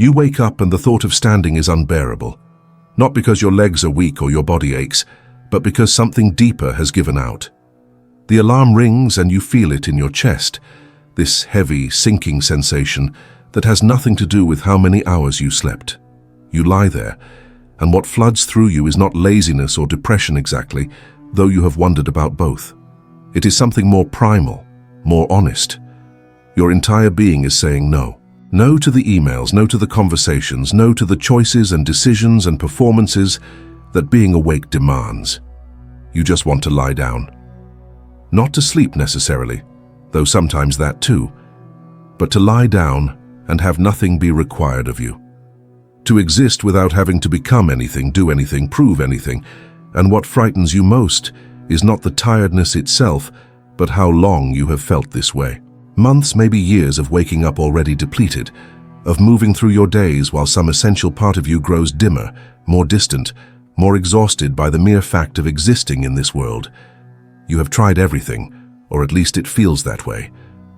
You wake up and the thought of standing is unbearable. Not because your legs are weak or your body aches, but because something deeper has given out. The alarm rings and you feel it in your chest, this heavy, sinking sensation that has nothing to do with how many hours you slept. You lie there, and what floods through you is not laziness or depression exactly, though you have wondered about both. It is something more primal, more honest. Your entire being is saying no. No to the emails, no to the conversations, no to the choices and decisions and performances that being awake demands. You just want to lie down. Not to sleep necessarily, though sometimes that too, but to lie down and have nothing be required of you. To exist without having to become anything, do anything, prove anything. And what frightens you most is not the tiredness itself, but how long you have felt this way. Months, maybe years of waking up already depleted, of moving through your days while some essential part of you grows dimmer, more distant, more exhausted by the mere fact of existing in this world. You have tried everything, or at least it feels that way.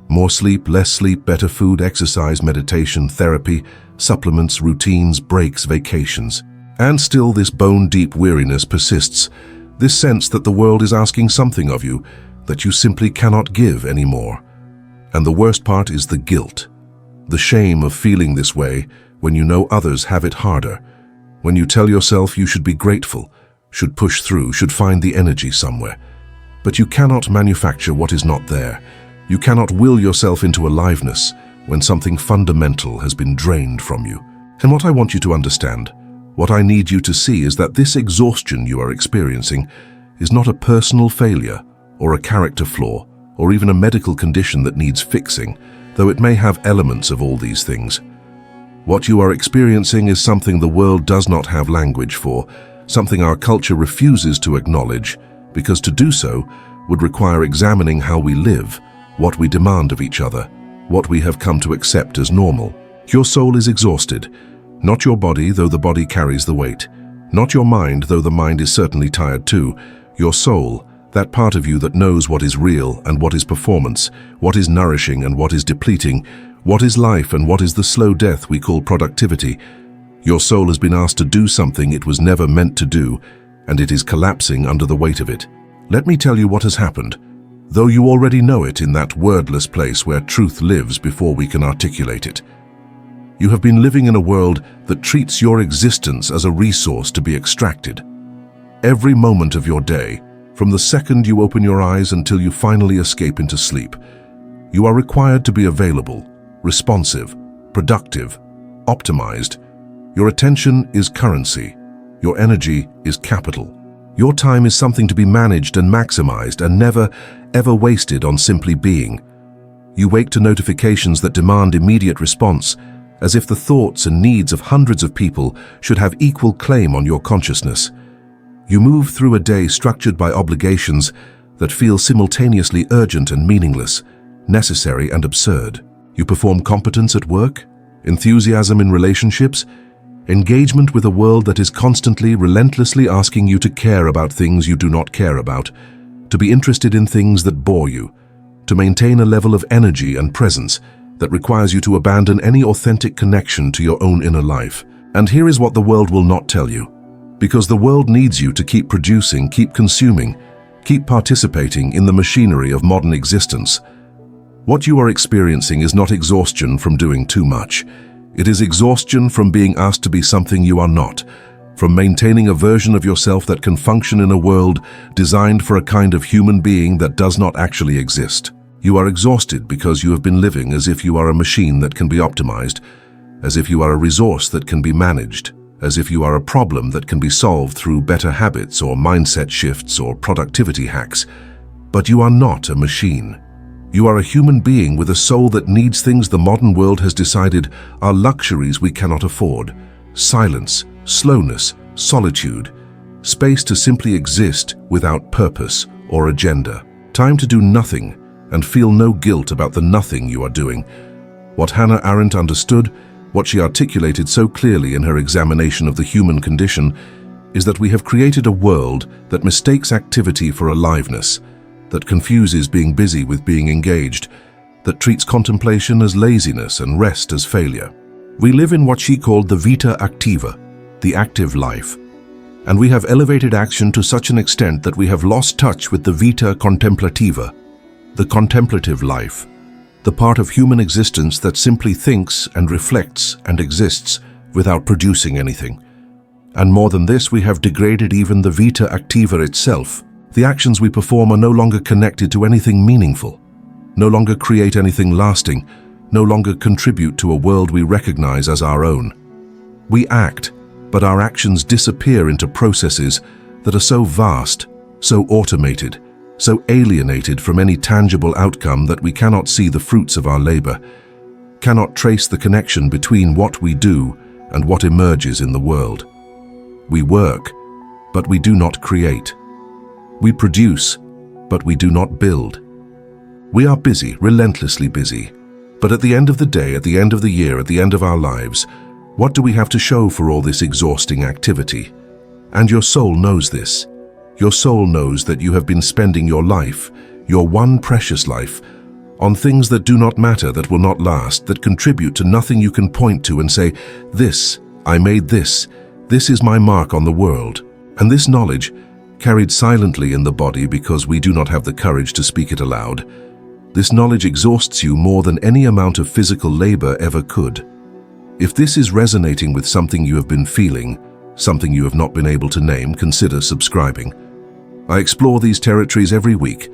More sleep, less sleep, better food, exercise, meditation, therapy, supplements, routines, breaks, vacations. And still this bone-deep weariness persists, this sense that the world is asking something of you that you simply cannot give anymore. And the worst part is the guilt, the shame of feeling this way when you know others have it harder, when you tell yourself you should be grateful, should push through, should find the energy somewhere. But you cannot manufacture what is not there. You cannot will yourself into aliveness when something fundamental has been drained from you. And what I want you to understand, what I need you to see is that this exhaustion you are experiencing is not a personal failure or a character flaw or even a medical condition that needs fixing, though it may have elements of all these things. What you are experiencing is something the world does not have language for, something our culture refuses to acknowledge, because to do so would require examining how we live, what we demand of each other, what we have come to accept as normal. Your soul is exhausted, not your body, though the body carries the weight, not your mind, though the mind is certainly tired too. Your soul, that part of you that knows what is real and what is performance, what is nourishing and what is depleting, what is life and what is the slow death we call productivity. Your soul has been asked to do something it was never meant to do, and it is collapsing under the weight of it. Let me tell you what has happened, though you already know it in that wordless place where truth lives before we can articulate it. You have been living in a world that treats your existence as a resource to be extracted. Every moment of your day, from the second you open your eyes until you finally escape into sleep, you are required to be available, responsive, productive, optimized. Your attention is currency. Your energy is capital. Your time is something to be managed and maximized and never, ever wasted on simply being. You wake to notifications that demand immediate response, as if the thoughts and needs of hundreds of people should have equal claim on your consciousness. You move through a day structured by obligations that feel simultaneously urgent and meaningless, necessary and absurd. You perform competence at work, enthusiasm in relationships, engagement with a world that is constantly, relentlessly asking you to care about things you do not care about, to be interested in things that bore you, to maintain a level of energy and presence that requires you to abandon any authentic connection to your own inner life. And here is what the world will not tell you. Because the world needs you to keep producing, keep consuming, keep participating in the machinery of modern existence. What you are experiencing is not exhaustion from doing too much. It is exhaustion from being asked to be something you are not, from maintaining a version of yourself that can function in a world designed for a kind of human being that does not actually exist. You are exhausted because you have been living as if you are a machine that can be optimized, as if you are a resource that can be managed, as if you are a problem that can be solved through better habits or mindset shifts or productivity hacks. But you are not a machine. You are a human being with a soul that needs things the modern world has decided are luxuries we cannot afford. Silence, slowness, solitude, space to simply exist without purpose or agenda. Time to do nothing and feel no guilt about the nothing you are doing. What Hannah Arendt understood, what she articulated so clearly in her examination of the human condition, is that we have created a world that mistakes activity for aliveness, that confuses being busy with being engaged, that treats contemplation as laziness and rest as failure. We live in what she called the vita activa, the active life. And we have elevated action to such an extent that we have lost touch with the vita contemplativa, the contemplative life, the part of human existence that simply thinks and reflects and exists without producing anything. And more than this, we have degraded even the vita activa itself. The actions we perform are no longer connected to anything meaningful, no longer create anything lasting, no longer contribute to a world we recognize as our own. We act, but our actions disappear into processes that are so vast, so automated, so alienated from any tangible outcome that we cannot see the fruits of our labor, cannot trace the connection between what we do and what emerges in the world. We work, but we do not create. We produce, but we do not build. We are busy, relentlessly busy. But at the end of the day, at the end of the year, at the end of our lives, what do we have to show for all this exhausting activity? And your soul knows this. Your soul knows that you have been spending your life, your one precious life, on things that do not matter, that will not last, that contribute to nothing you can point to and say, "This, I made this. This is my mark on the world." And this knowledge, carried silently in the body because we do not have the courage to speak it aloud, this knowledge exhausts you more than any amount of physical labor ever could. If this is resonating with something you have been feeling, something you have not been able to name, consider subscribing. I explore these territories every week,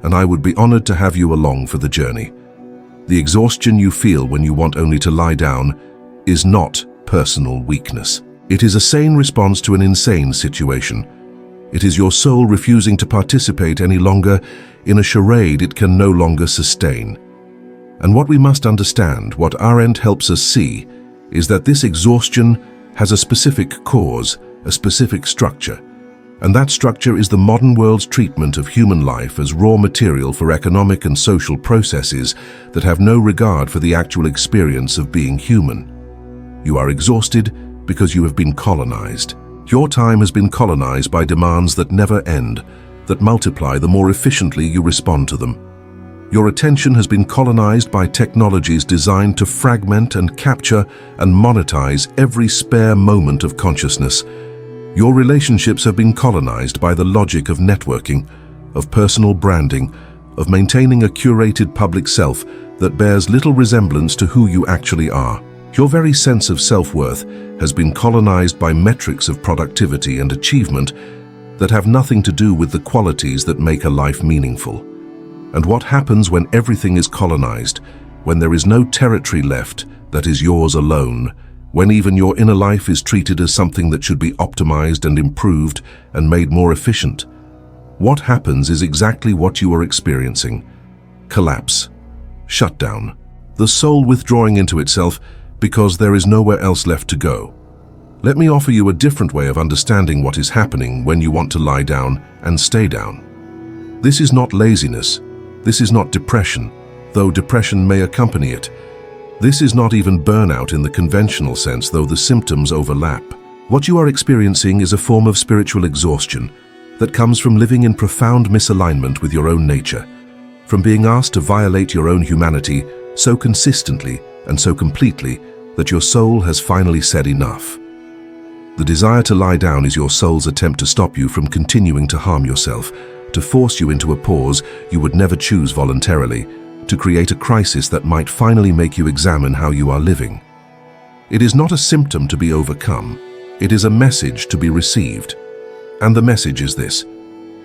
and I would be honored to have you along for the journey. The exhaustion you feel when you want only to lie down is not personal weakness. It is a sane response to an insane situation. It is your soul refusing to participate any longer in a charade it can no longer sustain. And what we must understand, what Arendt helps us see, is that this exhaustion has a specific cause, a specific structure. And that structure is the modern world's treatment of human life as raw material for economic and social processes that have no regard for the actual experience of being human. You are exhausted because you have been colonized. Your time has been colonized by demands that never end, that multiply the more efficiently you respond to them. Your attention has been colonized by technologies designed to fragment and capture and monetize every spare moment of consciousness. Your relationships have been colonized by the logic of networking, of personal branding, of maintaining a curated public self that bears little resemblance to who you actually are. Your very sense of self-worth has been colonized by metrics of productivity and achievement that have nothing to do with the qualities that make a life meaningful. And what happens when everything is colonized, when there is no territory left that is yours alone, when even your inner life is treated as something that should be optimized and improved and made more efficient? What happens is exactly what you are experiencing: collapse, shutdown, the soul withdrawing into itself because there is nowhere else left to go. Let me offer you a different way of understanding what is happening when you want to lie down and stay down. This is not laziness. This is not depression, though depression may accompany it. This is not even burnout in the conventional sense, though the symptoms overlap. What you are experiencing is a form of spiritual exhaustion that comes from living in profound misalignment with your own nature, from being asked to violate your own humanity so consistently and so completely that your soul has finally said enough. The desire to lie down is your soul's attempt to stop you from continuing to harm yourself, to force you into a pause you would never choose voluntarily, to create a crisis that might finally make you examine how you are living. It is not a symptom to be overcome. It is a message to be received. And the message is this: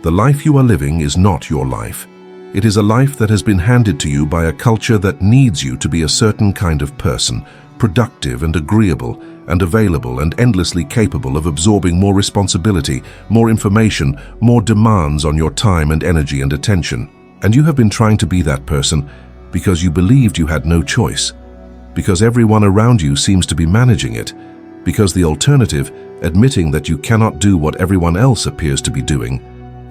the life you are living is not your life. It is a life that has been handed to you by a culture that needs you to be a certain kind of person, productive and agreeable and available and endlessly capable of absorbing more responsibility, more information, more demands on your time and energy and attention. And you have been trying to be that person because you believed you had no choice, because everyone around you seems to be managing it, because the alternative, admitting that you cannot do what everyone else appears to be doing,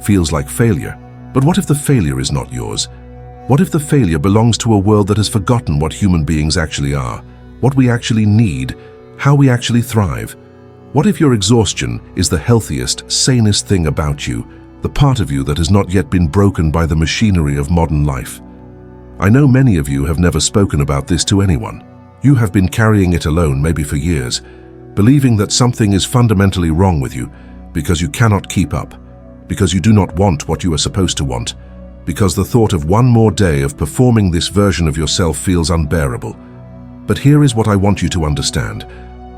feels like failure. But what if the failure is not yours? What if the failure belongs to a world that has forgotten what human beings actually are, what we actually need, how we actually thrive? What if your exhaustion is the healthiest, sanest thing about you, the part of you that has not yet been broken by the machinery of modern life? I know many of you have never spoken about this to anyone. You have been carrying it alone, maybe for years, believing that something is fundamentally wrong with you because you cannot keep up, because you do not want what you are supposed to want, because the thought of one more day of performing this version of yourself feels unbearable. But here is what I want you to understand.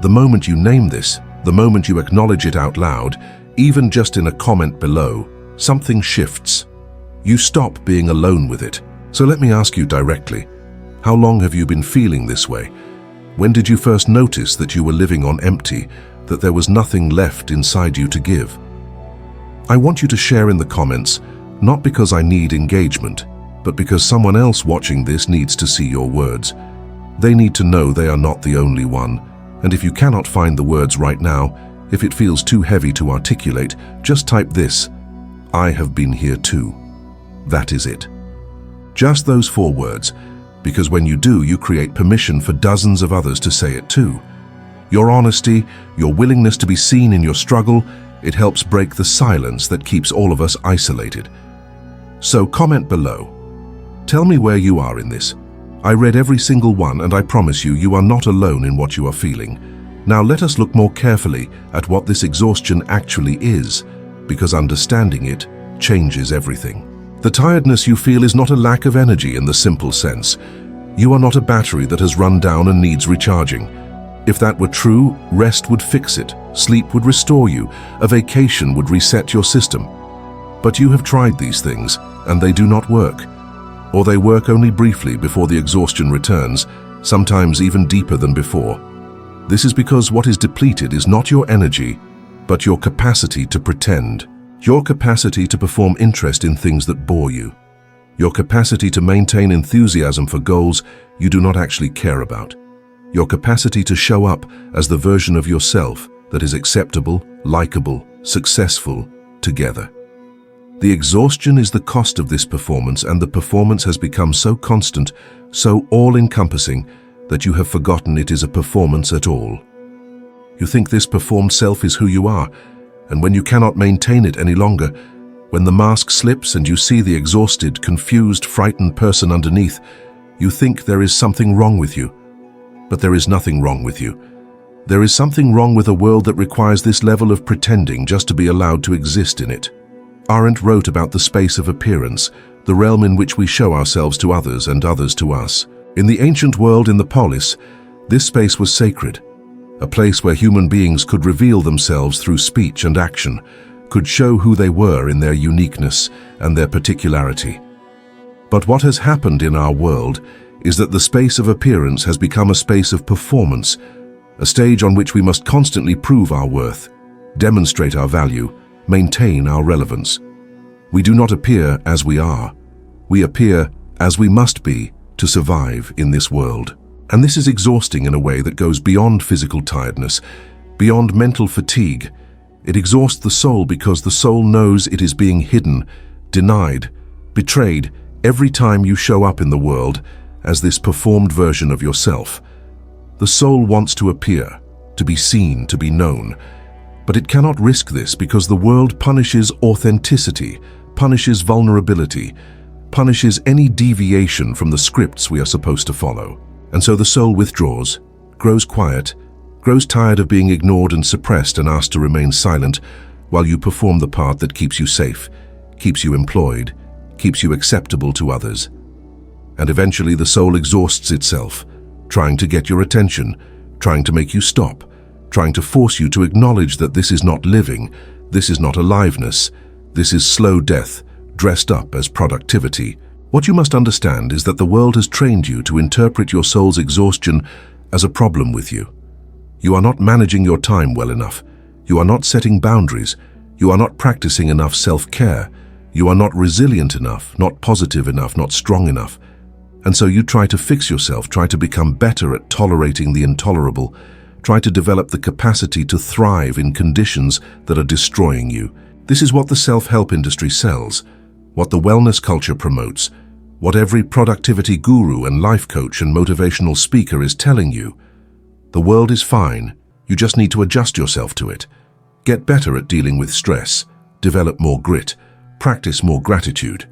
The moment you name this, the moment you acknowledge it out loud, even just in a comment below, something shifts. You stop being alone with it. So let me ask you directly, how long have you been feeling this way? When did you first notice that you were living on empty, that there was nothing left inside you to give? I want you to share in the comments, not because I need engagement, but because someone else watching this needs to see your words. They need to know they are not the only one. And if you cannot find the words right now, if it feels too heavy to articulate, just type this: I have been here too. That is it. Just those 4 words, because when you do, you create permission for dozens of others to say it too. Your honesty, your willingness to be seen in your struggle, it helps break the silence that keeps all of us isolated. So comment below. Tell me where you are in this. I read every single one, and I promise you, you are not alone in what you are feeling. Now let us look more carefully at what this exhaustion actually is, because understanding it changes everything. The tiredness you feel is not a lack of energy in the simple sense. You are not a battery that has run down and needs recharging. If that were true, rest would fix it, sleep would restore you, a vacation would reset your system. But you have tried these things, and they do not work. Or they work only briefly before the exhaustion returns, sometimes even deeper than before. This is because what is depleted is not your energy, but your capacity to pretend. Your capacity to perform interest in things that bore you. Your capacity to maintain enthusiasm for goals you do not actually care about. Your capacity to show up as the version of yourself that is acceptable, likable, successful, together. The exhaustion is the cost of this performance, and the performance has become so constant, so all-encompassing, that you have forgotten it is a performance at all. You think this performed self is who you are, and when you cannot maintain it any longer, when the mask slips and you see the exhausted, confused, frightened person underneath, you think there is something wrong with you. But there is nothing wrong with you. There is something wrong with a world that requires this level of pretending just to be allowed to exist in it. Arendt wrote about the space of appearance, the realm in which we show ourselves to others and others to us. In the ancient world, in the polis, this space was sacred, a place where human beings could reveal themselves through speech and action, could show who they were in their uniqueness and their particularity. But what has happened in our world is that the space of appearance has become a space of performance, a stage on which we must constantly prove our worth, demonstrate our value, maintain our relevance. We do not appear as we are. We appear as we must be to survive in this world. And this is exhausting in a way that goes beyond physical tiredness, beyond mental fatigue. It exhausts the soul because the soul knows it is being hidden, denied, betrayed every time you show up in the world as this performed version of yourself. The soul wants to appear, to be seen, to be known. But it cannot risk this because the world punishes authenticity, punishes vulnerability, punishes any deviation from the scripts we are supposed to follow. And so the soul withdraws, grows quiet, grows tired of being ignored and suppressed and asked to remain silent while you perform the part that keeps you safe, keeps you employed, keeps you acceptable to others. And eventually the soul exhausts itself, trying to get your attention, trying to make you stop, trying to force you to acknowledge that this is not living, this is not aliveness, this is slow death, dressed up as productivity. What you must understand is that the world has trained you to interpret your soul's exhaustion as a problem with you. You are not managing your time well enough. You are not setting boundaries. You are not practicing enough self-care. You are not resilient enough, not positive enough, not strong enough. And so you try to fix yourself, try to become better at tolerating the intolerable, try to develop the capacity to thrive in conditions that are destroying you. This is what the self-help industry sells, what the wellness culture promotes, what every productivity guru and life coach and motivational speaker is telling you. The world is fine. You just need to adjust yourself to it. Get better at dealing with stress, develop more grit, practice more gratitude.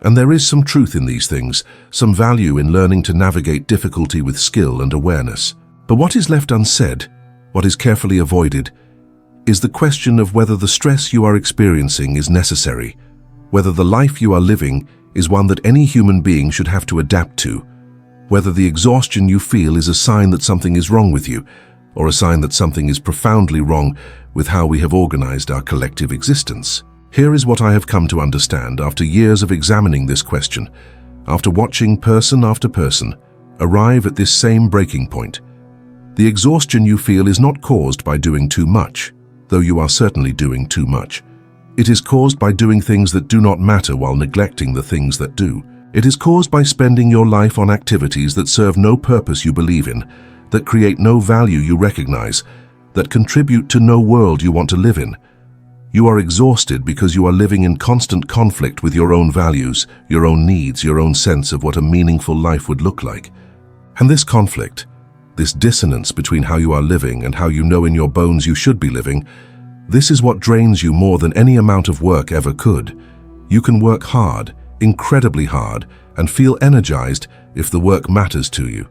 And there is some truth in these things, some value in learning to navigate difficulty with skill and awareness. But what is left unsaid, what is carefully avoided, is the question of whether the stress you are experiencing is necessary, whether the life you are living is one that any human being should have to adapt to, whether the exhaustion you feel is a sign that something is wrong with you, or a sign that something is profoundly wrong with how we have organized our collective existence. Here is what I have come to understand after years of examining this question, after watching person after person arrive at this same breaking point. The exhaustion you feel is not caused by doing too much, though you are certainly doing too much. It is caused by doing things that do not matter while neglecting the things that do. It is caused by spending your life on activities that serve no purpose you believe in, that create no value you recognize, that contribute to no world you want to live in. You are exhausted because you are living in constant conflict with your own values, your own needs, your own sense of what a meaningful life would look like. And this conflict, this dissonance between how you are living and how you know in your bones you should be living, this is what drains you more than any amount of work ever could. You can work hard, incredibly hard, and feel energized if the work matters to you,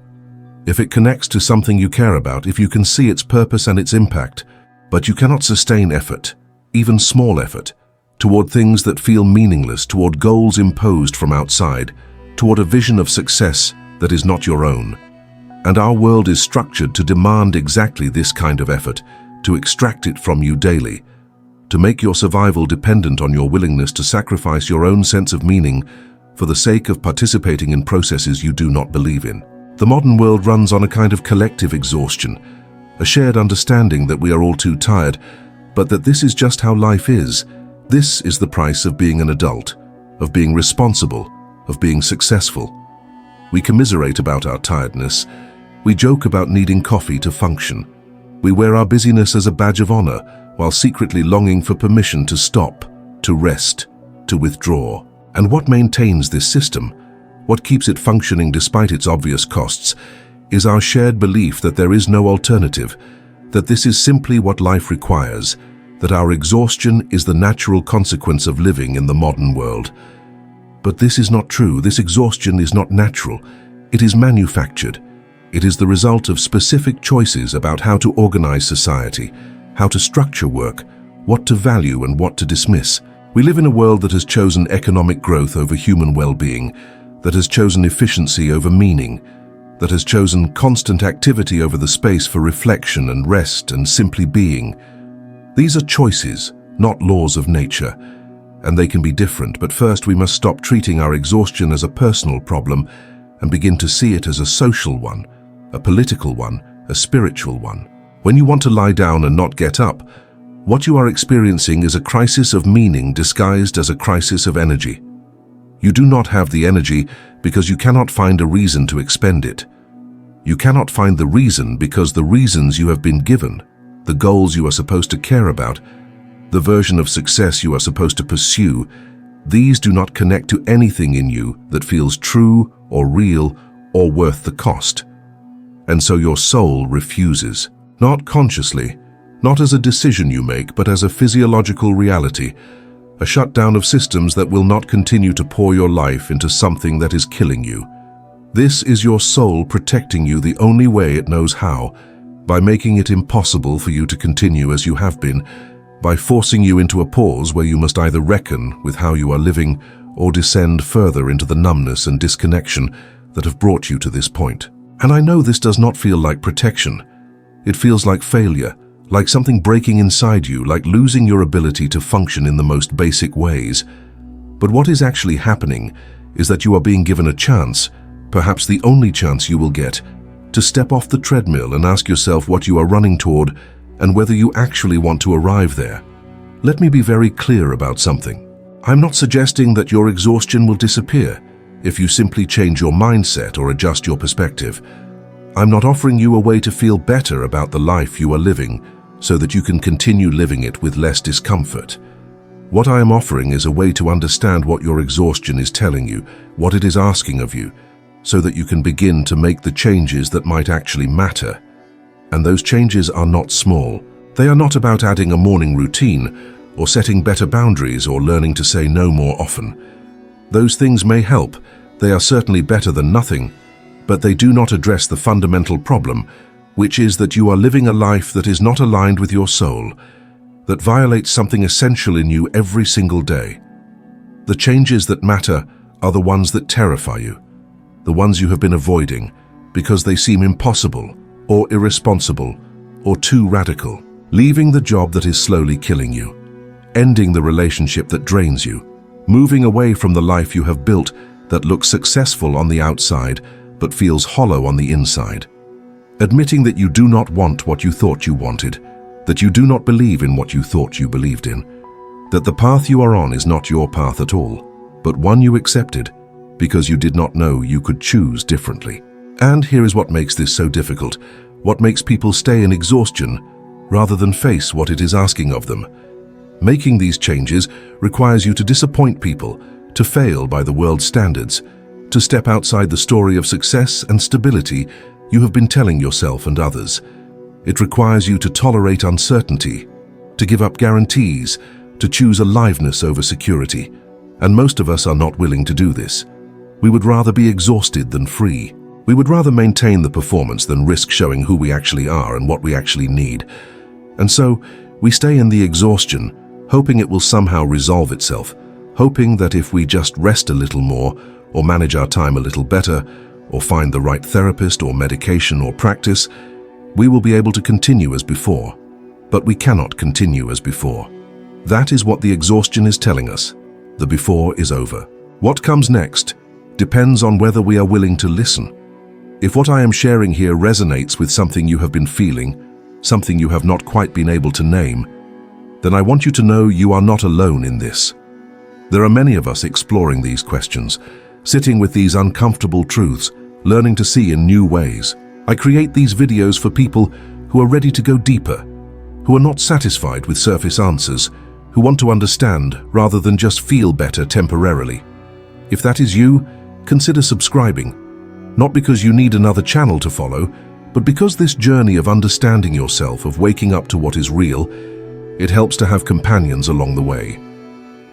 if it connects to something you care about, if you can see its purpose and its impact. But you cannot sustain effort, even small effort, toward things that feel meaningless, toward goals imposed from outside, toward a vision of success that is not your own. And our world is structured to demand exactly this kind of effort, to extract it from you daily, to make your survival dependent on your willingness to sacrifice your own sense of meaning for the sake of participating in processes you do not believe in. The modern world runs on a kind of collective exhaustion, a shared understanding that we are all too tired, but that this is just how life is. This is the price of being an adult, of being responsible, of being successful. We commiserate about our tiredness. We joke about needing coffee to function. We wear our busyness as a badge of honor, while secretly longing for permission to stop, to rest, to withdraw. And what maintains this system, what keeps it functioning despite its obvious costs, is our shared belief that there is no alternative, that this is simply what life requires, that our exhaustion is the natural consequence of living in the modern world. But this is not true. This exhaustion is not natural. It is manufactured. It is the result of specific choices about how to organize society, how to structure work, what to value and what to dismiss. We live in a world that has chosen economic growth over human well-being, that has chosen efficiency over meaning, that has chosen constant activity over the space for reflection and rest and simply being. These are choices, not laws of nature, and they can be different, but first we must stop treating our exhaustion as a personal problem and begin to see it as a social one, a political one, a spiritual one. When you want to lie down and not get up, what you are experiencing is a crisis of meaning disguised as a crisis of energy. You do not have the energy because you cannot find a reason to expend it. You cannot find the reason because the reasons you have been given, the goals you are supposed to care about, the version of success you are supposed to pursue, these do not connect to anything in you that feels true or real or worth the cost. And so your soul refuses, not consciously, not as a decision you make, but as a physiological reality, a shutdown of systems that will not continue to pour your life into something that is killing you. This is your soul protecting you the only way it knows how, by making it impossible for you to continue as you have been, by forcing you into a pause where you must either reckon with how you are living or descend further into the numbness and disconnection that have brought you to this point. And I know this does not feel like protection. It feels like failure, like something breaking inside you, like losing your ability to function in the most basic ways. But what is actually happening is that you are being given a chance, perhaps the only chance you will get, to step off the treadmill and ask yourself what you are running toward and whether you actually want to arrive there. Let me be very clear about something. I'm not suggesting that your exhaustion will disappear if you simply change your mindset or adjust your perspective. I'm not offering you a way to feel better about the life you are living so that you can continue living it with less discomfort. What I am offering is a way to understand what your exhaustion is telling you, what it is asking of you, so that you can begin to make the changes that might actually matter. And those changes are not small. They are not about adding a morning routine or setting better boundaries or learning to say no more often. Those things may help, they are certainly better than nothing, but they do not address the fundamental problem, which is that you are living a life that is not aligned with your soul, that violates something essential in you every single day. The changes that matter are the ones that terrify you, the ones you have been avoiding because they seem impossible or irresponsible or too radical. Leaving the job that is slowly killing you, ending the relationship that drains you, moving away from the life you have built that looks successful on the outside but feels hollow on the inside. Admitting that you do not want what you thought you wanted, that you do not believe in what you thought you believed in, that the path you are on is not your path at all, but one you accepted because you did not know you could choose differently. And here is what makes this so difficult, what makes people stay in exhaustion rather than face what it is asking of them. Making these changes requires you to disappoint people, to fail by the world's standards, to step outside the story of success and stability you have been telling yourself and others. It requires you to tolerate uncertainty, to give up guarantees, to choose aliveness over security. And most of us are not willing to do this. We would rather be exhausted than free. We would rather maintain the performance than risk showing who we actually are and what we actually need. And so, we stay in the exhaustion, hoping it will somehow resolve itself, hoping that if we just rest a little more, or manage our time a little better, or find the right therapist or medication or practice, we will be able to continue as before. But we cannot continue as before. That is what the exhaustion is telling us. The before is over. What comes next depends on whether we are willing to listen. If what I am sharing here resonates with something you have been feeling, something you have not quite been able to name, then I want you to know you are not alone in this. There are many of us exploring these questions, sitting with these uncomfortable truths, learning to see in new ways. I create these videos for people who are ready to go deeper, who are not satisfied with surface answers, who want to understand rather than just feel better temporarily. If that is you, consider subscribing, not because you need another channel to follow, but because this journey of understanding yourself, of waking up to what is real, it helps to have companions along the way.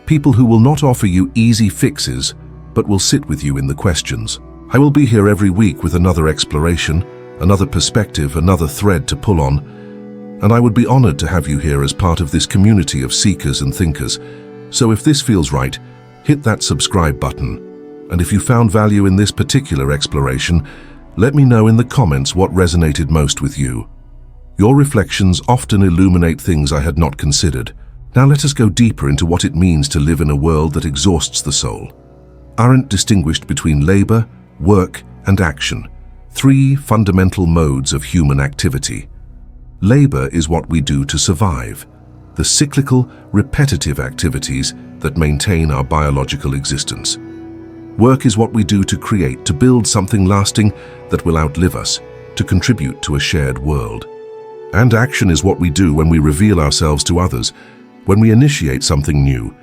People who will not offer you easy fixes, but will sit with you in the questions. I will be here every week with another exploration, another perspective, another thread to pull on, and I would be honored to have you here as part of this community of seekers and thinkers. So if this feels right, hit that subscribe button. And if you found value in this particular exploration, let me know in the comments what resonated most with you. Your reflections often illuminate things I had not considered. Now let us go deeper into what it means to live in a world that exhausts the soul. Arendt distinguished between labor, work, and action, three fundamental modes of human activity. Labor is what we do to survive, the cyclical, repetitive activities that maintain our biological existence. Work is what we do to create, to build something lasting that will outlive us, to contribute to a shared world. And action is what we do when we reveal ourselves to others, when we initiate something new,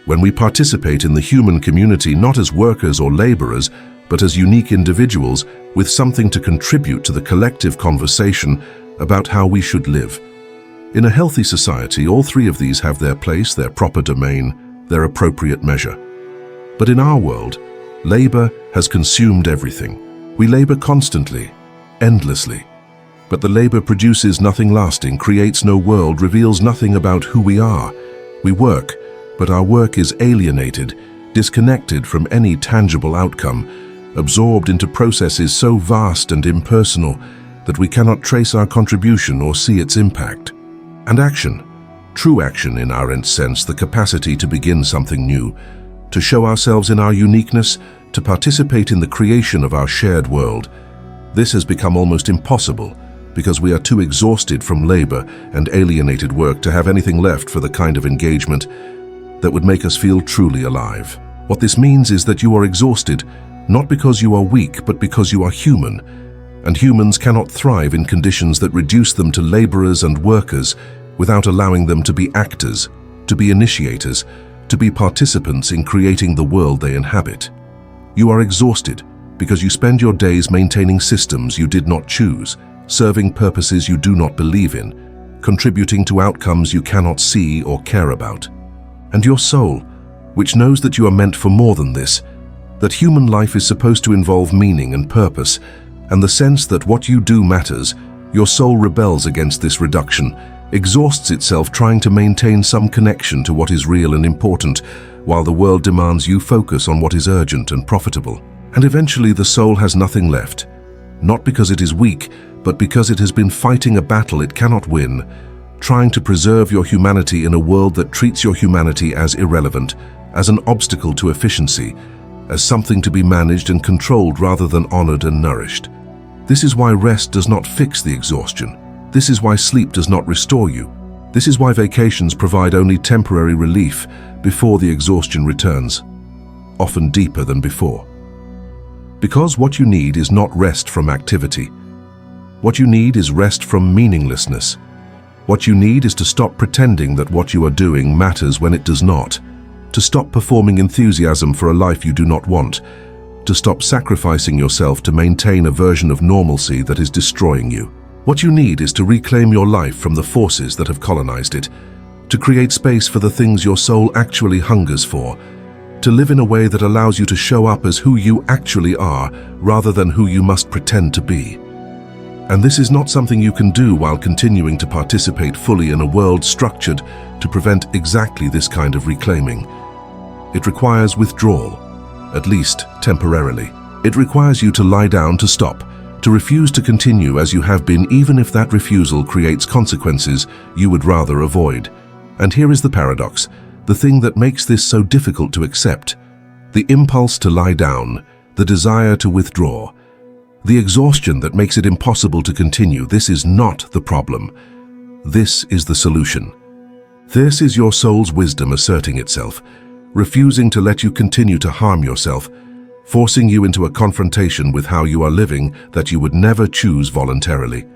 when we participate in the human community not as workers or laborers, but as unique individuals with something to contribute to the collective conversation about how we should live. In a healthy society, all three of these have their place, their proper domain, their appropriate measure. But in our world, labor has consumed everything. We labor constantly, endlessly. But the labor produces nothing lasting, creates no world, reveals nothing about who we are. We work, but our work is alienated, disconnected from any tangible outcome, absorbed into processes so vast and impersonal that we cannot trace our contribution or see its impact. And action, true action in Arendt's sense, the capacity to begin something new, to show ourselves in our uniqueness, to participate in the creation of our shared world. This has become almost impossible because we are too exhausted from labor and alienated work to have anything left for the kind of engagement that would make us feel truly alive. What this means is that you are exhausted, not because you are weak, but because you are human, and humans cannot thrive in conditions that reduce them to laborers and workers without allowing them to be actors, to be initiators, to be participants in creating the world they inhabit. You are exhausted because you spend your days maintaining systems you did not choose, serving purposes you do not believe in, contributing to outcomes you cannot see or care about. And your soul, which knows that you are meant for more than this, that human life is supposed to involve meaning and purpose, and the sense that what you do matters, your soul rebels against this reduction, exhausts itself trying to maintain some connection to what is real and important, while the world demands you focus on what is urgent and profitable. And eventually the soul has nothing left, not because it is weak, but because it has been fighting a battle it cannot win, trying to preserve your humanity in a world that treats your humanity as irrelevant, as an obstacle to efficiency, as something to be managed and controlled rather than honored and nourished. This is why rest does not fix the exhaustion. This is why sleep does not restore you. This is why vacations provide only temporary relief before the exhaustion returns, often deeper than before. Because what you need is not rest from activity. What you need is rest from meaninglessness. What you need is to stop pretending that what you are doing matters when it does not, to stop performing enthusiasm for a life you do not want, to stop sacrificing yourself to maintain a version of normalcy that is destroying you. What you need is to reclaim your life from the forces that have colonized it, to create space for the things your soul actually hungers for, to live in a way that allows you to show up as who you actually are rather than who you must pretend to be. And this is not something you can do while continuing to participate fully in a world structured to prevent exactly this kind of reclaiming. It requires withdrawal, at least temporarily. It requires you to lie down, to stop, to refuse to continue as you have been, even if that refusal creates consequences you would rather avoid. And here is the paradox, the thing that makes this so difficult to accept. The impulse to lie down, the desire to withdraw, the exhaustion that makes it impossible to continue. This is not the problem. This is the solution. This is your soul's wisdom asserting itself, refusing to let you continue to harm yourself, forcing you into a confrontation with how you are living that you would never choose voluntarily.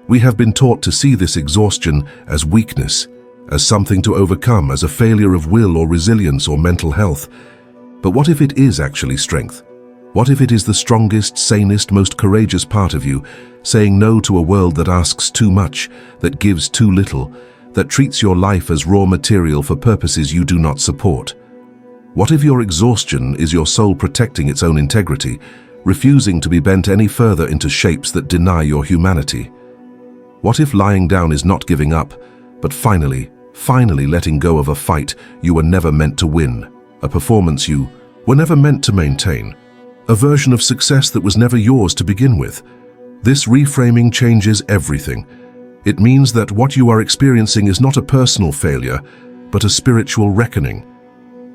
We have been taught to see this exhaustion as weakness, as something to overcome, as a failure of will or resilience or mental health. But what if it is actually strength? What if it is the strongest, sanest, most courageous part of you, saying no to a world that asks too much, that gives too little, that treats your life as raw material for purposes you do not support? What if your exhaustion is your soul protecting its own integrity, refusing to be bent any further into shapes that deny your humanity? What if lying down is not giving up, but finally letting go of a fight you were never meant to win, a performance you were never meant to maintain, a version of success that was never yours to begin with? This reframing changes everything. It means that what you are experiencing is not a personal failure, but a spiritual reckoning.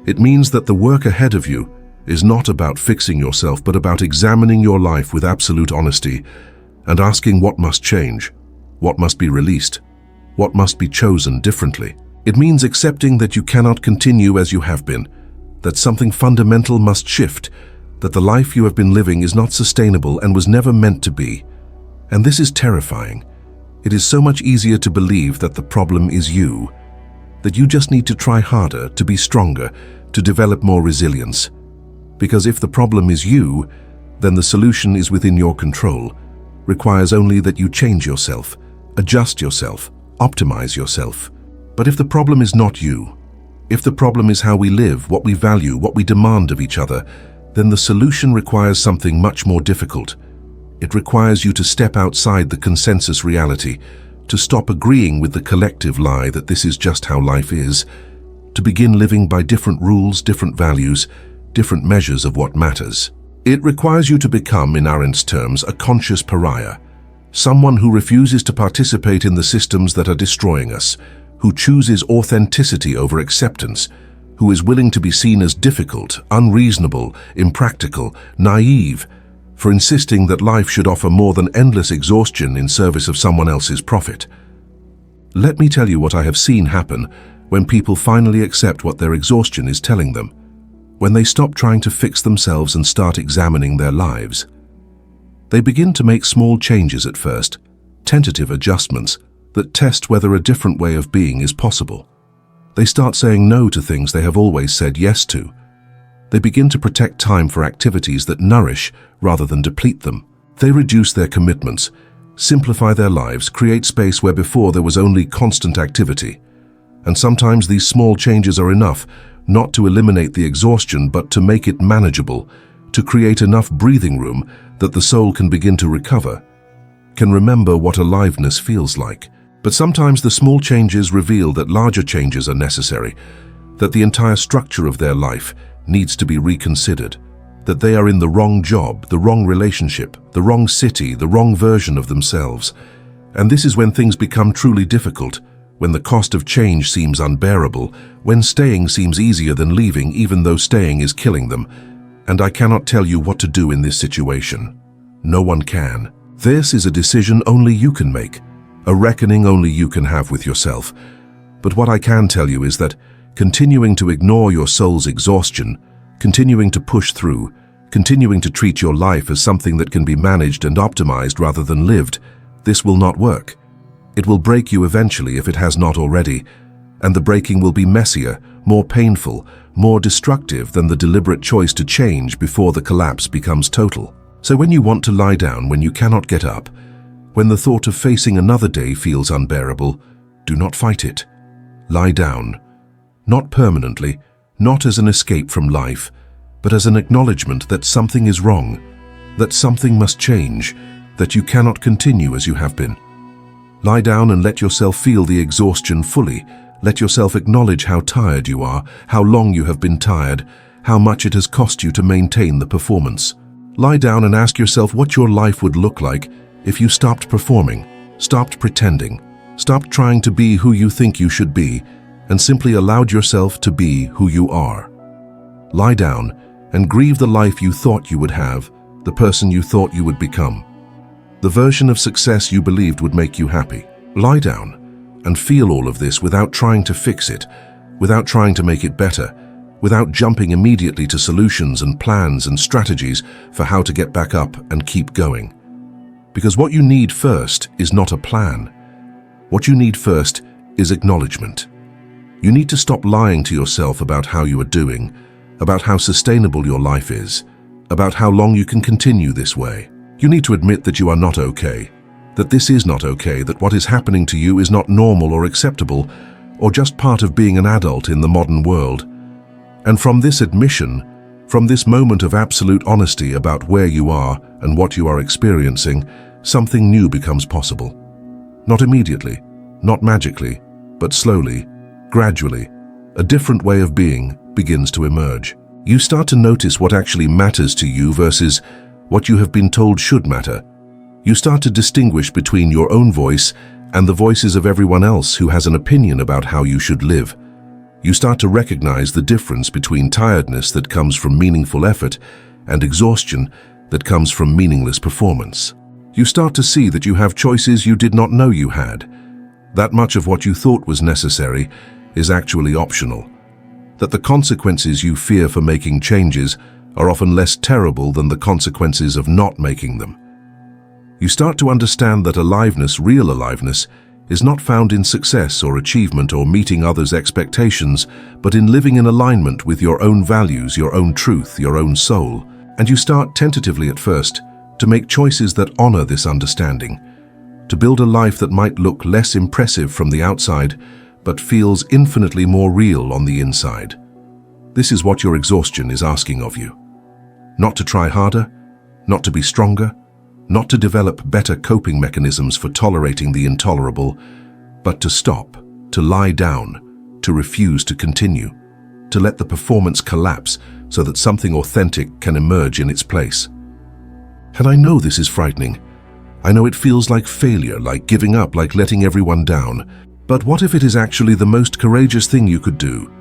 It means that the work ahead of you is not about fixing yourself, but about examining your life with absolute honesty and asking what must change, what must be released, what must be chosen differently. It means accepting that you cannot continue as you have been, that something fundamental must shift, that the life you have been living is not sustainable and was never meant to be. And this is terrifying. It is so much easier to believe that the problem is you, that you just need to try harder, to be stronger, to develop more resilience. Because if the problem is you, then the solution is within your control, requires only that you change yourself, adjust yourself, optimize yourself. But if the problem is not you, if the problem is how we live, what we value, what we demand of each other, then the solution requires something much more difficult. It requires you to step outside the consensus reality, to stop agreeing with the collective lie that this is just how life is, to begin living by different rules, different values, different measures of what matters. It requires you to become, in Arendt's terms, a conscious pariah, someone who refuses to participate in the systems that are destroying us, who chooses authenticity over acceptance, who is willing to be seen as difficult, unreasonable, impractical, naive, for insisting that life should offer more than endless exhaustion in service of someone else's profit. Let me tell you what I have seen happen when people finally accept what their exhaustion is telling them, when they stop trying to fix themselves and start examining their lives. They begin to make small changes at first, tentative adjustments that test whether a different way of being is possible. They start saying no to things they have always said yes to. They begin to protect time for activities that nourish rather than deplete them. They reduce their commitments, simplify their lives, create space where before there was only constant activity. And sometimes these small changes are enough, not to eliminate the exhaustion, but to make it manageable, to create enough breathing room that the soul can begin to recover, can remember what aliveness feels like. But sometimes the small changes reveal that larger changes are necessary, that the entire structure of their life needs to be reconsidered, that they are in the wrong job, the wrong relationship, the wrong city, the wrong version of themselves. And this is when things become truly difficult, when the cost of change seems unbearable, when staying seems easier than leaving, even though staying is killing them. And I cannot tell you what to do in this situation. No one can. This is a decision only you can make, a reckoning only you can have with yourself. But what I can tell you is that continuing to ignore your soul's exhaustion, continuing to push through, continuing to treat your life as something that can be managed and optimized rather than lived, this will not work. It will break you eventually if it has not already, and the breaking will be messier, more painful, more destructive than the deliberate choice to change before the collapse becomes total. So when you want to lie down, when you cannot get up, when the thought of facing another day feels unbearable, do not fight it. Lie down. Not permanently, not as an escape from life, but as an acknowledgement that something is wrong, that something must change, that you cannot continue as you have been. Lie down and let yourself feel the exhaustion fully. Let yourself acknowledge how tired you are, how long you have been tired, how much it has cost you to maintain the performance. Lie down and ask yourself what your life would look like if you stopped performing, stopped pretending, stopped trying to be who you think you should be, and simply allowed yourself to be who you are. Lie down and grieve the life you thought you would have, the person you thought you would become, the version of success you believed would make you happy. Lie down and feel all of this without trying to fix it, without trying to make it better, without jumping immediately to solutions and plans and strategies for how to get back up and keep going. Because what you need first is not a plan. What you need first is acknowledgement. You need to stop lying to yourself about how you are doing, about how sustainable your life is, about how long you can continue this way. You need to admit that you are not okay, that this is not okay, that what is happening to you is not normal or acceptable, or just part of being an adult in the modern world. And from this admission, from this moment of absolute honesty about where you are and what you are experiencing, something new becomes possible. Not immediately, not magically, but slowly, gradually, a different way of being begins to emerge. You start to notice what actually matters to you versus what you have been told should matter. You start to distinguish between your own voice and the voices of everyone else who has an opinion about how you should live. You start to recognize the difference between tiredness that comes from meaningful effort and exhaustion that comes from meaningless performance. You start to see that you have choices you did not know you had, that much of what you thought was necessary is actually optional, that the consequences you fear for making changes are often less terrible than the consequences of not making them. You start to understand that aliveness, real aliveness, is not found in success or achievement or meeting others' expectations, but in living in alignment with your own values, your own truth, your own soul. And you start tentatively at first to make choices that honor this understanding, to build a life that might look less impressive from the outside, but feels infinitely more real on the inside. This is what your exhaustion is asking of you. Not to try harder, not to be stronger, not to develop better coping mechanisms for tolerating the intolerable, but to stop, to lie down, to refuse to continue, to let the performance collapse so that something authentic can emerge in its place. And I know this is frightening. I know it feels like failure, like giving up, like letting everyone down. But what if it is actually the most courageous thing you could do?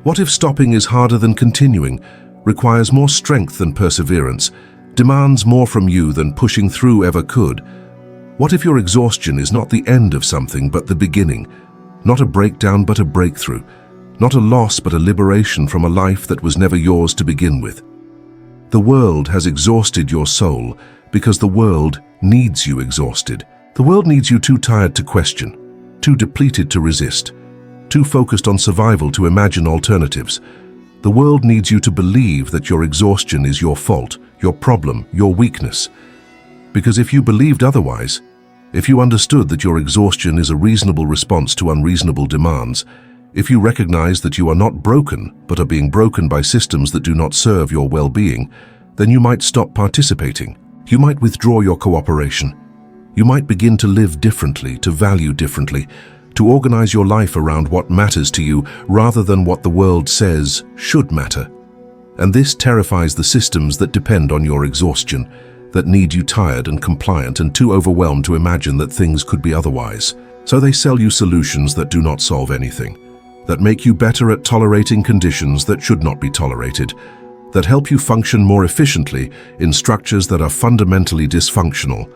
What if stopping is harder than continuing, requires more strength than perseverance, demands more from you than pushing through ever could? What if your exhaustion is not the end of something but the beginning, not a breakdown but a breakthrough, not a loss but a liberation from a life that was never yours to begin with? The world has exhausted your soul because the world needs you exhausted. The world needs you too tired to question, too depleted to resist, too focused on survival to imagine alternatives. The world needs you to believe that your exhaustion is your fault, your problem, your weakness. Because if you believed otherwise, if you understood that your exhaustion is a reasonable response to unreasonable demands, If you recognize that you are not broken, but are being broken by systems that do not serve your well-being, then you might stop participating. You might withdraw your cooperation. You might begin to live differently, to value differently, to organize your life around what matters to you rather than what the world says should matter. And this terrifies the systems that depend on your exhaustion, that need you tired and compliant and too overwhelmed to imagine that things could be otherwise. So they sell you solutions that do not solve anything, that make you better at tolerating conditions that should not be tolerated, that help you function more efficiently in structures that are fundamentally dysfunctional.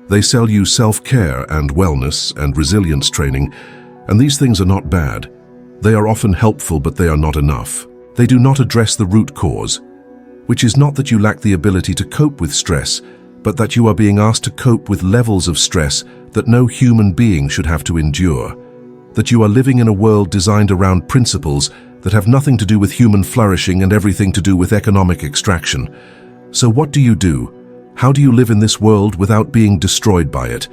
They sell you self-care and wellness and resilience training, and these things are not bad. They are often helpful, but they are not enough. They do not address the root cause, which is not that you lack the ability to cope with stress, but that you are being asked to cope with levels of stress that no human being should have to endure, that you are living in a world designed around principles that have nothing to do with human flourishing and everything to do with economic extraction. So what do you do? How do you live in this world without being destroyed by it?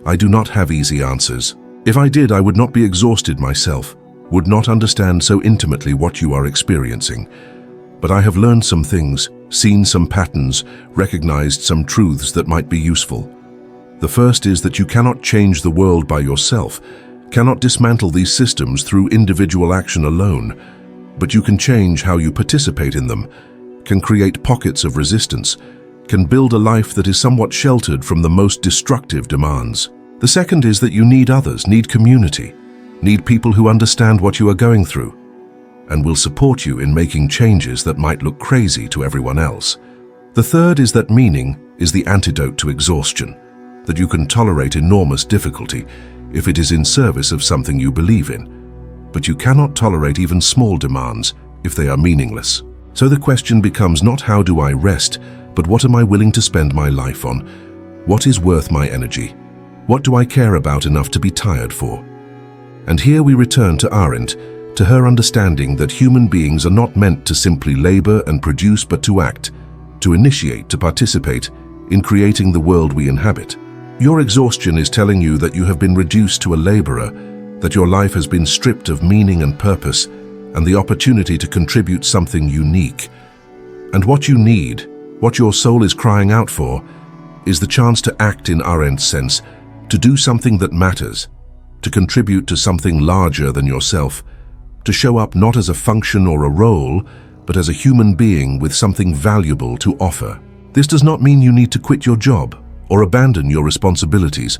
I do not have easy answers. If I did, I would not be exhausted myself, would not understand so intimately what you are experiencing. But I have learned some things, seen some patterns, recognized some truths that might be useful. The first is that you cannot change the world by yourself, cannot dismantle these systems through individual action alone, but you can change how you participate in them, can create pockets of resistance, can build a life that is somewhat sheltered from the most destructive demands. The second is that you need others, need community, need people who understand what you are going through, and will support you in making changes that might look crazy to everyone else. The third is that meaning is the antidote to exhaustion, that you can tolerate enormous difficulty if it is in service of something you believe in, but you cannot tolerate even small demands if they are meaningless. So the question becomes not how do I rest, but what am I willing to spend my life on? What is worth my energy? What do I care about enough to be tired for? And here we return to Arendt, to her understanding that human beings are not meant to simply labor and produce, but to act, to initiate, to participate in creating the world we inhabit. Your exhaustion is telling you that you have been reduced to a laborer, that your life has been stripped of meaning and purpose, and the opportunity to contribute something unique. And what you need, what your soul is crying out for, is the chance to act in Arendt's sense, to do something that matters, to contribute to something larger than yourself, to show up not as a function or a role, but as a human being with something valuable to offer. This does not mean you need to quit your job, or abandon your responsibilities,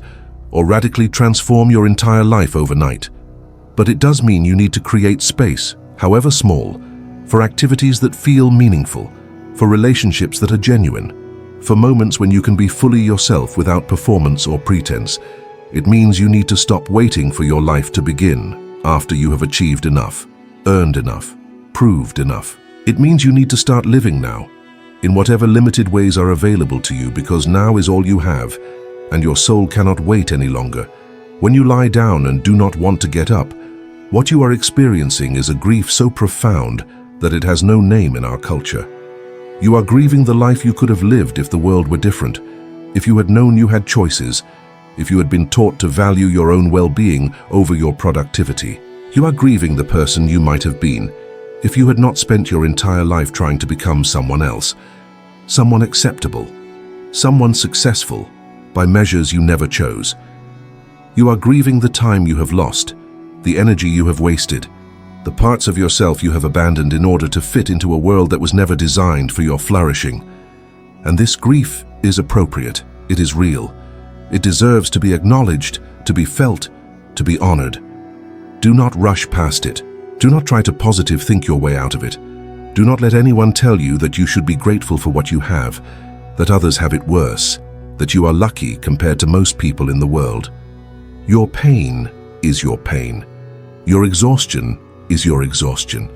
or radically transform your entire life overnight. But it does mean you need to create space, however small, for activities that feel meaningful, for relationships that are genuine, for moments when you can be fully yourself without performance or pretense. It means you need to stop waiting for your life to begin after you have achieved enough, earned enough, proved enough. It means you need to start living now, in whatever limited ways are available to you, because now is all you have, and your soul cannot wait any longer. When you lie down and do not want to get up, what you are experiencing is a grief so profound that it has no name in our culture. You are grieving the life you could have lived if the world were different, if you had known you had choices, if you had been taught to value your own well-being over your productivity. You are grieving the person you might have been if you had not spent your entire life trying to become someone else, someone acceptable, someone successful by measures you never chose. You are grieving the time you have lost, the energy you have wasted, the parts of yourself you have abandoned in order to fit into a world that was never designed for your flourishing. And this grief is appropriate, it is real. It deserves to be acknowledged, to be felt, to be honored. Do not rush past it. Do not try to positive think your way out of it. Do not let anyone tell you that you should be grateful for what you have, that others have it worse, that you are lucky compared to most people in the world. Your pain is your pain. Your exhaustion is your exhaustion.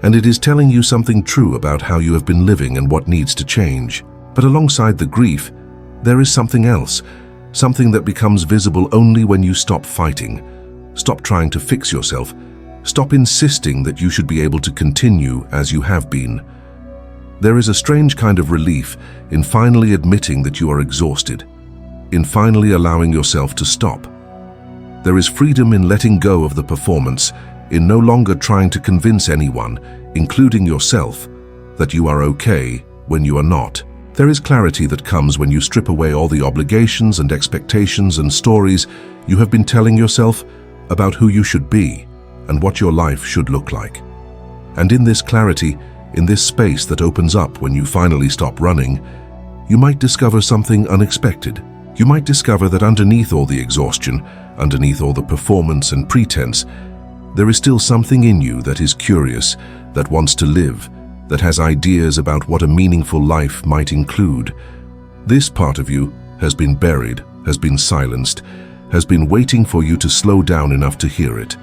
And it is telling you something true about how you have been living and what needs to change. But alongside the grief, there is something else, something that becomes visible only when you stop fighting, stop trying to fix yourself, stop insisting that you should be able to continue as you have been. There is a strange kind of relief in finally admitting that you are exhausted, in finally allowing yourself to stop. There is freedom in letting go of the performance, in no longer trying to convince anyone, including yourself, that you are okay when you are not. There is clarity that comes when you strip away all the obligations and expectations and stories you have been telling yourself about who you should be and what your life should look like. And in this clarity, in this space that opens up when you finally stop running, you might discover something unexpected. You might discover that underneath all the exhaustion, underneath all the performance and pretense, there is still something in you that is curious, that wants to live, that has ideas about what a meaningful life might include. This part of you has been buried, has been silenced, has been waiting for you to slow down enough to hear it.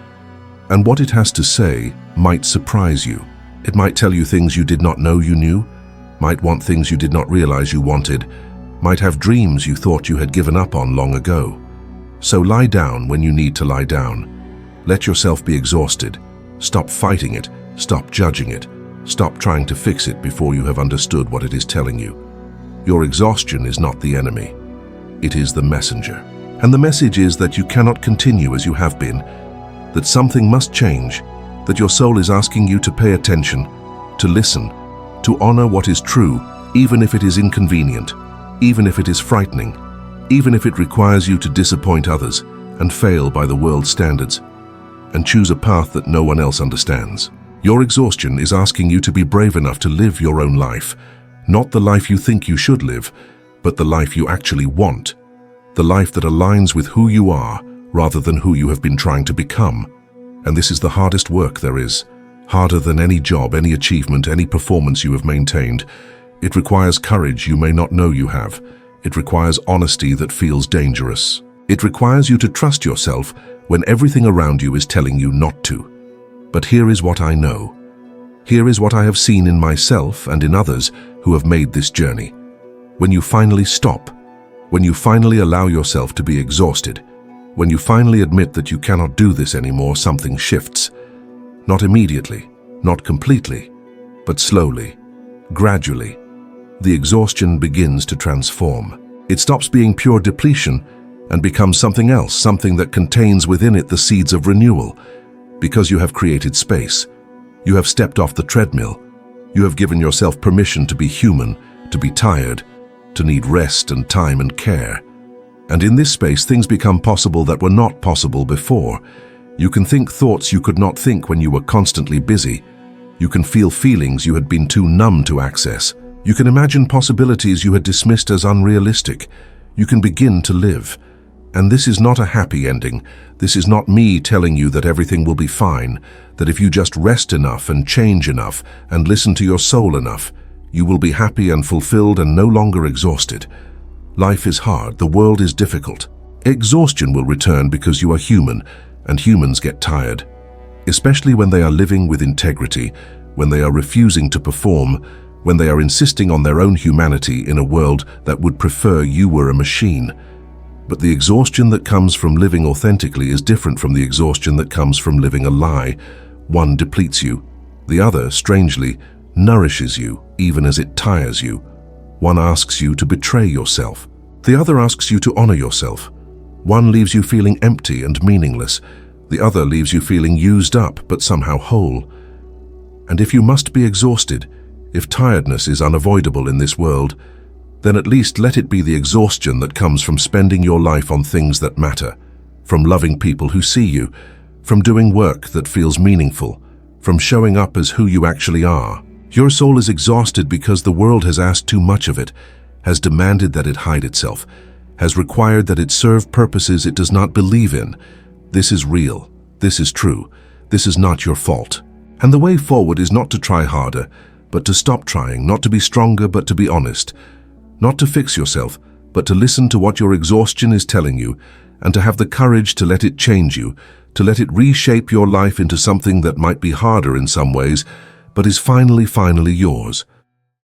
And what it has to say might surprise you. It might tell you things you did not know you knew, might want things you did not realize you wanted, might have dreams you thought you had given up on long ago. So lie down when you need to lie down. Let yourself be exhausted. Stop fighting it. Stop judging it. Stop trying to fix it before you have understood what it is telling you. Your exhaustion is not the enemy. It is the messenger. And the message is that you cannot continue as you have been, that something must change, that your soul is asking you to pay attention, to listen, to honor what is true, even if it is inconvenient, even if it is frightening, even if it requires you to disappoint others and fail by the world's standards, and choose a path that no one else understands. Your exhaustion is asking you to be brave enough to live your own life, not the life you think you should live, but the life you actually want, the life that aligns with who you are rather than who you have been trying to become. And this is the hardest work there is, harder than any job, any achievement, any performance you have maintained. It requires courage you may not know you have. It requires honesty that feels dangerous. It requires you to trust yourself when everything around you is telling you not to. But here is what I know. Here is what I have seen in myself and in others who have made this journey. When you finally stop, when you finally allow yourself to be exhausted, when you finally admit that you cannot do this anymore, something shifts. Not immediately, not completely, but slowly, gradually. The exhaustion begins to transform. It stops being pure depletion and becomes something else, something that contains within it the seeds of renewal. Because you have created space, you have stepped off the treadmill, you have given yourself permission to be human, to be tired, to need rest and time and care. And in this space, things become possible that were not possible before. You can think thoughts you could not think when you were constantly busy. You can feel feelings you had been too numb to access. You can imagine possibilities you had dismissed as unrealistic. You can begin to live. And this is not a happy ending. This is not me telling you that everything will be fine, that if you just rest enough and change enough and listen to your soul enough, you will be happy and fulfilled and no longer exhausted. Life is hard. The world is difficult. Exhaustion will return because you are human, and humans get tired, especially when they are living with integrity, when they are refusing to perform, when they are insisting on their own humanity in a world that would prefer you were a machine. But the exhaustion that comes from living authentically is different from the exhaustion that comes from living a lie. One depletes you. The other, strangely, nourishes you, even as it tires you. One asks you to betray yourself. The other asks you to honor yourself. One leaves you feeling empty and meaningless. The other leaves you feeling used up, but somehow whole. And if you must be exhausted, if tiredness is unavoidable in this world, then at least let it be the exhaustion that comes from spending your life on things that matter, from loving people who see you, from doing work that feels meaningful, from showing up as who you actually are. Your soul is exhausted because the world has asked too much of it, has demanded that it hide itself, has required that it serve purposes it does not believe in. This is real. This is true. This is not your fault. And the way forward is not to try harder, but to stop trying, not to be stronger, but to be honest. Not to fix yourself, but to listen to what your exhaustion is telling you, and to have the courage to let it change you, to let it reshape your life into something that might be harder in some ways, but is finally yours.